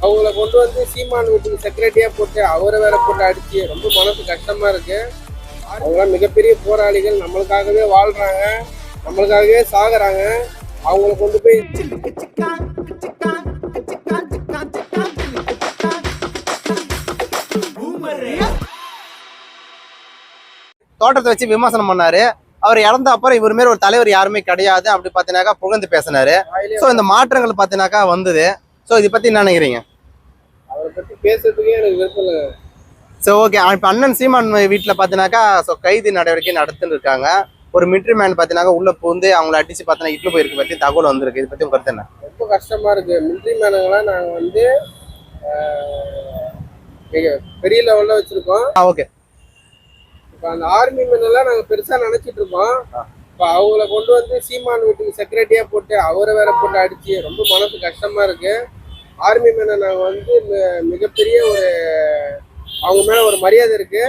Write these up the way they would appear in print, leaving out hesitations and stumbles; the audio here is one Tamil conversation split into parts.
அவங்கள கொண்டு வந்து சீமான் வீட்டுக்கு செக்ரட்டரியா போட்டு அவரை வேற போட்டு அடிச்சு ரொம்ப மனசு கஷ்டமா இருக்கு. அவங்களாம் மிகப்பெரிய போராளிகள், நம்மளுக்காகவே வாழ்றாங்க, நம்மளுக்காகவே சாகுறாங்க. அவங்கள கொண்டு போய் தோட்டத்தை வச்சு விமர்சனம் பண்ணாரு. அவர் இறந்த அப்புறம் இவர் மாரி ஒரு தலைவர் யாருமே கிடையாது அப்படி பாத்தீங்கன்னாக்கா புகழ்ந்து பேசினாரு. சோ இந்த மாற்றங்கள் பாத்தீங்கன்னாக்கா வந்தது. சோ இதை பத்தி என்ன நினைக்கிறீங்க? அவரை பத்தி பேசுறதுக்கே எனக்கு விருப்பம் இல்லை. சோ ஓகே, இப்ப அண்ணன் சீமான் வீட்டுல பாத்தீங்கன்னாக்கா கைது நடவடிக்கை நடத்துன்னு இருக்காங்க. ஒரு மிலிட்டரி மேன் பாத்தீங்கன்னா உள்ள பூந்து அவங்கள அடிச்சு பாத்தீங்கன்னா இட்லு போயிருக்கு பத்தி தகவல் வந்திருக்கு. இதை பத்தி உங்க கருத்து என்ன? ரொம்ப கஷ்டமா இருக்கு. மிலிட்டரி மேனுங்கெல்லாம் நாங்க வந்து பெரிய லெவல்ல வச்சிருக்கோம். ஓகே, இப்போ அந்த ஆர்மி மேனெல்லாம் நாங்கள் பெருசாக நினச்சிட்டு இருக்கோம். இப்போ அவங்கள கொண்டு வந்து சீமான் வீட்டுக்கு செக்ரட்டரியா போட்டு அவரை வேற போட்டு அடிச்சு ரொம்ப மனசு கஷ்டமா இருக்கு. ஆர்மி மேனை நாங்கள் வந்து மிகப்பெரிய ஒரு அவங்க மேலே ஒரு மரியாதை இருக்கு.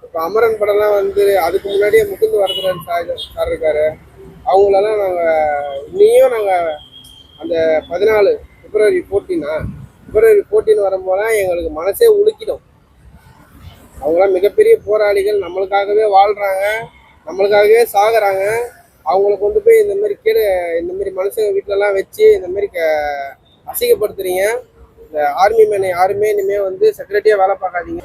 இப்போ அமரன் படம்லாம் வந்து அதுக்கு முன்னாடியே முகுந்து வரதராஜன் சார் இருக்காரு. அவங்களெல்லாம் நாங்கள் இன்னையும் நாங்கள் அந்த 14 பிப்ரவரி 14 வரும்போதெல்லாம் எங்களுக்கு மனசே உலுக்கிடும். அவங்களாம் மிகப்பெரிய போராளிகள், நம்மளுக்காகவே வாழ்றாங்க, நம்மளுக்காகவே சாகுறாங்க. அவங்கள கொண்டு போய் இந்த மாதிரி மனுஷங்க வீட்டிலலாம் வச்சு இந்த மாதிரி அசிங்கப்படுத்துறீங்க. இந்த ஆர்மி மேனை யாருமே இனிமேல் வந்து செக்ரட்டரியா வேலை பார்க்காதீங்க.